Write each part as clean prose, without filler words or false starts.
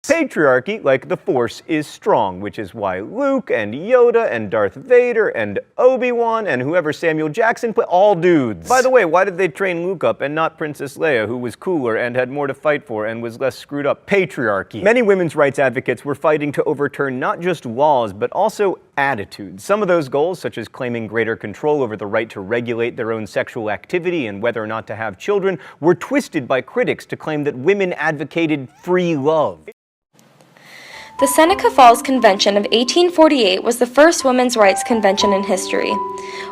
Patriarchy, like the Force, is strong, which is why Luke and Yoda and Darth Vader and Obi-Wan and whoever Samuel Jackson put, all dudes. By the way, why did they train Luke up and not Princess Leia, who was cooler and had more to fight for and was less screwed up? Patriarchy. Many women's rights advocates were fighting to overturn not just laws, but also attitudes. Some of those goals, such as claiming greater control over the right to regulate their own sexual activity and whether or not to have children, were twisted by critics to claim that women advocated free love. The Seneca Falls Convention of 1848 was the first women's rights convention in history.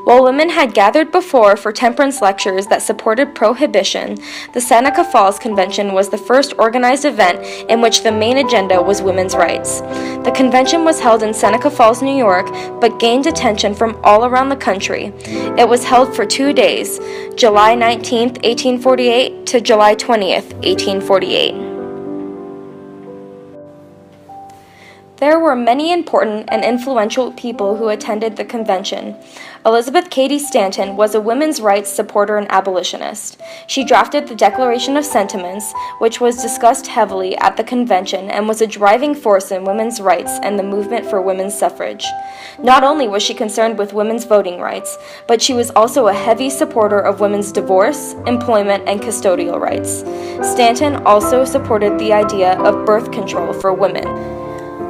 While women had gathered before for temperance lectures that supported prohibition, the Seneca Falls Convention was the first organized event in which the main agenda was women's rights. The convention was held in Seneca Falls, New York, but gained attention from all around the country. It was held for 2 days, July 19, 1848 to July 20, 1848. There were many important and influential people who attended the convention. Elizabeth Cady Stanton was a women's rights supporter and abolitionist. She drafted the Declaration of Sentiments, which was discussed heavily at the convention and was a driving force in women's rights and the movement for women's suffrage. Not only was she concerned with women's voting rights, but she was also a heavy supporter of women's divorce, employment, and custodial rights. Stanton also supported the idea of birth control for women.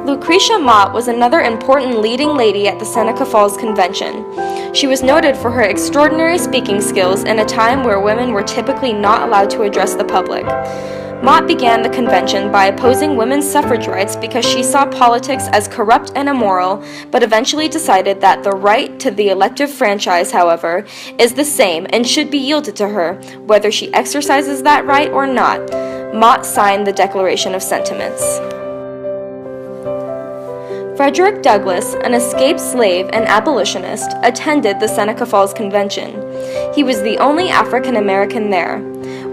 Lucretia Mott was another important leading lady at the Seneca Falls Convention. She was noted for her extraordinary speaking skills in a time where women were typically not allowed to address the public. Mott began the convention by opposing women's suffrage rights because she saw politics as corrupt and immoral, but eventually decided that the right to the elective franchise, however, is the same and should be yielded to her, whether she exercises that right or not. Mott signed the Declaration of Sentiments. Frederick Douglass, an escaped slave and abolitionist, attended the Seneca Falls Convention. He was the only African American there.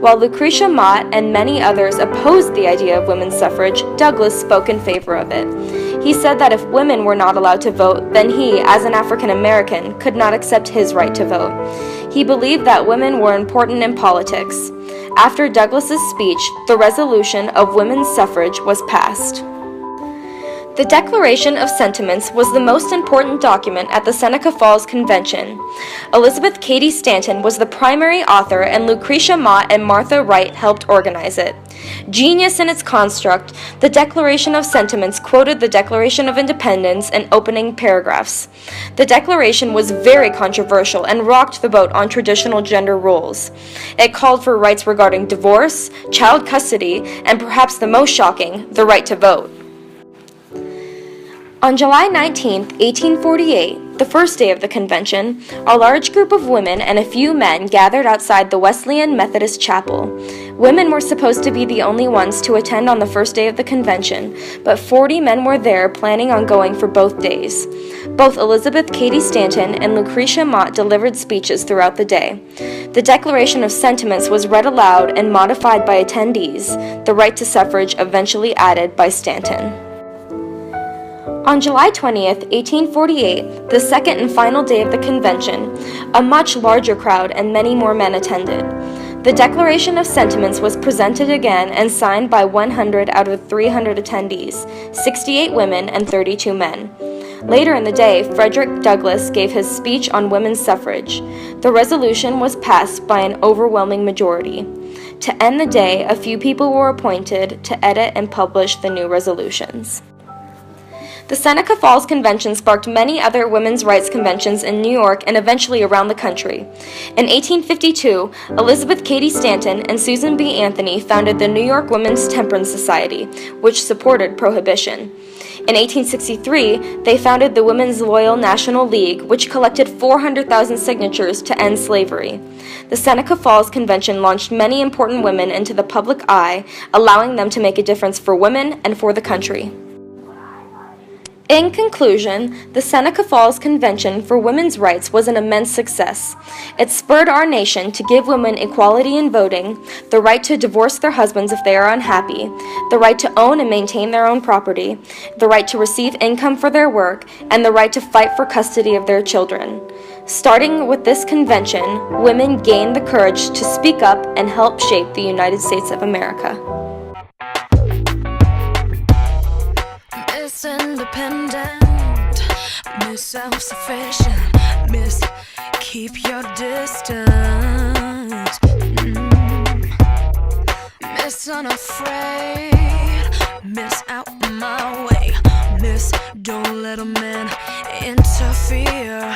While Lucretia Mott and many others opposed the idea of women's suffrage, Douglass spoke in favor of it. He said that if women were not allowed to vote, then he, as an African American, could not accept his right to vote. He believed that women were important in politics. After Douglass's speech, the resolution of women's suffrage was passed. The Declaration of Sentiments was the most important document at the Seneca Falls Convention. Elizabeth Cady Stanton was the primary author, and Lucretia Mott and Martha Wright helped organize it. Genius in its construct, the Declaration of Sentiments quoted the Declaration of Independence in opening paragraphs. The Declaration was very controversial and rocked the boat on traditional gender roles. It called for rights regarding divorce, child custody, and perhaps the most shocking, the right to vote. On July 19, 1848, the first day of the convention, a large group of women and a few men gathered outside the Wesleyan Methodist Chapel. Women were supposed to be the only ones to attend on the first day of the convention, but 40 men were there planning on going for both days. Both Elizabeth Cady Stanton and Lucretia Mott delivered speeches throughout the day. The Declaration of Sentiments was read aloud and modified by attendees, the right to suffrage eventually added by Stanton. On July 20th, 1848, the second and final day of the convention, a much larger crowd and many more men attended. The Declaration of Sentiments was presented again and signed by 100 out of 300 attendees, 68 women and 32 men. Later in the day, Frederick Douglass gave his speech on women's suffrage. The resolution was passed by an overwhelming majority. To end the day, a few people were appointed to edit and publish the new resolutions. The Seneca Falls Convention sparked many other women's rights conventions in New York and eventually around the country. In 1852, Elizabeth Cady Stanton and Susan B. Anthony founded the New York Women's Temperance Society, which supported prohibition. In 1863, they founded the Women's Loyal National League, which collected 400,000 signatures to end slavery. The Seneca Falls Convention launched many important women into the public eye, allowing them to make a difference for women and for the country. In conclusion, the Seneca Falls Convention for Women's Rights was an immense success. It spurred our nation to give women equality in voting, the right to divorce their husbands if they are unhappy, the right to own and maintain their own property, the right to receive income for their work, and the right to fight for custody of their children. Starting with this convention, women gained the courage to speak up and help shape the United States of America. Miss Independent, Miss Self-Sufficient, Miss Keep Your Distance, Miss Unafraid, Miss Out My Way, Miss Don't Let a Man Interfere.